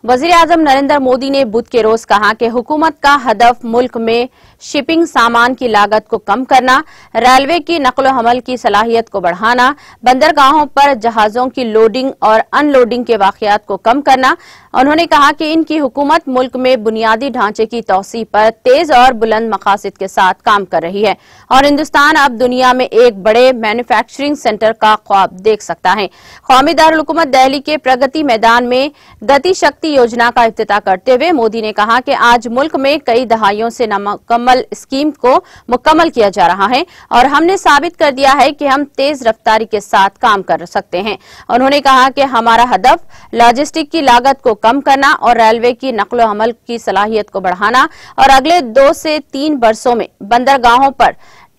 वजीर आजम नरेंद्र मोदी ने बुध के रोज कहा कि हुकूमत का हदफ मुल्क में शिपिंग सामान की लागत को कम करना, रेलवे की नकलो हमल की सलाहियत को बढ़ाना, बंदरगाहों पर जहाजों की लोडिंग और अनलोडिंग के वाकयात को कम करना। उन्होंने कहा कि इनकी हुकूमत मुल्क में बुनियादी ढांचे की तौसी पर तेज और बुलंद मकासद के साथ काम कर रही है और हिंदुस्तान अब दुनिया में एक बड़े मैन्युफैक्चरिंग सेंटर का ख्वाब देख सकता है। कौमी दारुल हुकूमत दिल्ली के प्रगति मैदान में गति शक्ति योजना का इफ्तिताह करते हुए मोदी ने कहा कि आज मुल्क में कई दहाइयों से नामुकम्मल स्कीम को मुकम्मल किया जा रहा है और हमने साबित कर दिया है कि हम तेज रफ्तारी के साथ काम कर सकते हैं। उन्होंने कहा कि हमारा हदफ लॉजिस्टिक की लागत को कम करना और रेलवे की नकलो हमल की सलाहियत को बढ़ाना और अगले 2 से 3 वर्षों में बंदरगाहों पर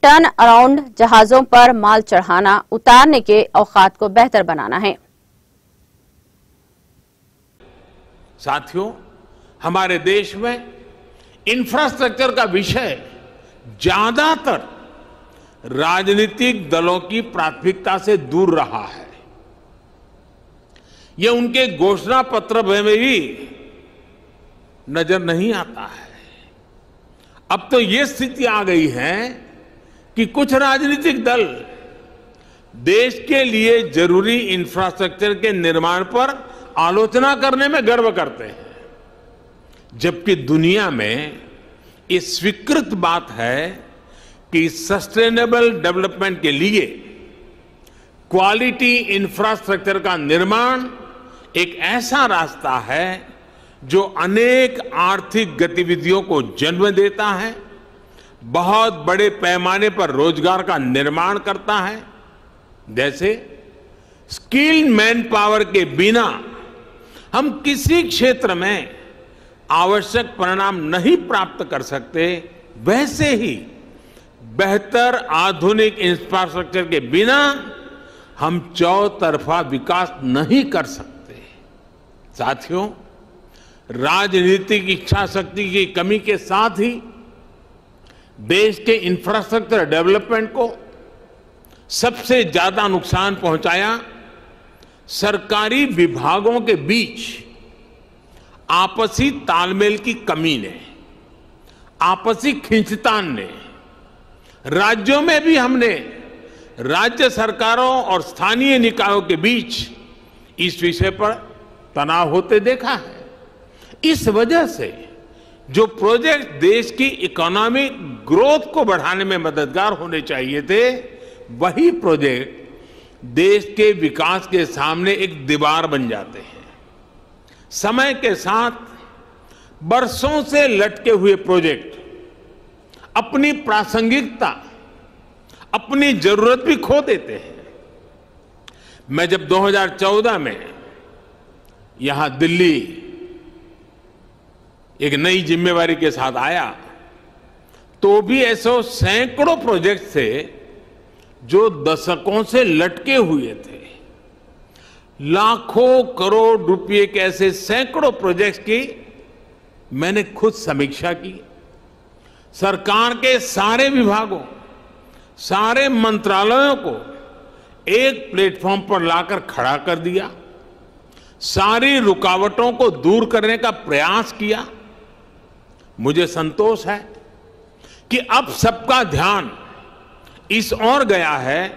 टर्न अराउंड जहाजों पर माल चढ़ाना उतारने के औकात को बेहतर बनाना है। साथियों, हमारे देश में इंफ्रास्ट्रक्चर का विषय ज्यादातर राजनीतिक दलों की प्राथमिकता से दूर रहा है। यह उनके घोषणा पत्र में भी नजर नहीं आता है। अब तो यह स्थिति आ गई है कि कुछ राजनीतिक दल देश के लिए जरूरी इंफ्रास्ट्रक्चर के निर्माण पर आलोचना करने में गर्व करते हैं, जबकि दुनिया में ये स्वीकृत बात है कि सस्टेनेबल डेवलपमेंट के लिए क्वालिटी इंफ्रास्ट्रक्चर का निर्माण एक ऐसा रास्ता है जो अनेक आर्थिक गतिविधियों को जन्म देता है, बहुत बड़े पैमाने पर रोजगार का निर्माण करता है। जैसे स्किल्ड मैन पावर के बिना हम किसी क्षेत्र में आवश्यक परिणाम नहीं प्राप्त कर सकते, वैसे ही बेहतर आधुनिक इंफ्रास्ट्रक्चर के बिना हम चौतरफा विकास नहीं कर सकते। साथियों, राजनीतिक इच्छा शक्ति की कमी के साथ ही देश के इंफ्रास्ट्रक्चर डेवलपमेंट को सबसे ज्यादा नुकसान पहुंचाया सरकारी विभागों के बीच आपसी तालमेल की कमी ने, आपसी खींचतान ने। राज्यों में भी हमने राज्य सरकारों और स्थानीय निकायों के बीच इस विषय पर तनाव होते देखा है। इस वजह से जो प्रोजेक्ट देश की इकोनॉमिक ग्रोथ को बढ़ाने में मददगार होने चाहिए थे, वही प्रोजेक्ट देश के विकास के सामने एक दीवार बन जाते हैं। समय के साथ बरसों से लटके हुए प्रोजेक्ट अपनी प्रासंगिकता, अपनी जरूरत भी खो देते हैं। मैं जब 2014 में यहां दिल्ली एक नई जिम्मेवारी के साथ आया, तो भी ऐसे सैकड़ों प्रोजेक्ट थे जो दशकों से लटके हुए थे। लाखों करोड़ रुपए के ऐसे सैकड़ों प्रोजेक्ट्स की मैंने खुद समीक्षा की। सरकार के सारे विभागों, सारे मंत्रालयों को एक प्लेटफॉर्म पर लाकर खड़ा कर दिया, सारी रुकावटों को दूर करने का प्रयास किया। मुझे संतोष है कि अब सबका ध्यान इस ओर गया है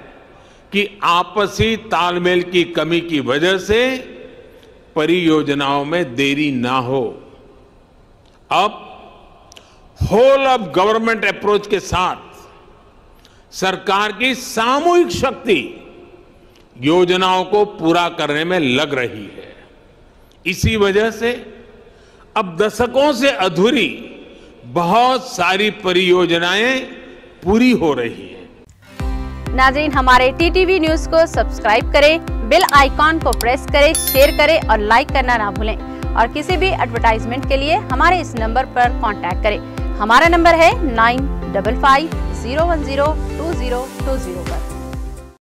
कि आपसी तालमेल की कमी की वजह से परियोजनाओं में देरी ना हो। अब होल ऑफ गवर्नमेंट अप्रोच के साथ सरकार की सामूहिक शक्ति योजनाओं को पूरा करने में लग रही है। इसी वजह से अब दशकों से अधूरी बहुत सारी परियोजनाएं पूरी हो रही है। नाज़रीन, हमारे टीटीवी न्यूज को सब्सक्राइब करें, बेल आइकॉन को प्रेस करें, शेयर करें और लाइक करना ना भूलें। और किसी भी एडवर्टाइजमेंट के लिए हमारे इस नंबर पर कांटेक्ट करें। हमारा नंबर है 9550102020 पर।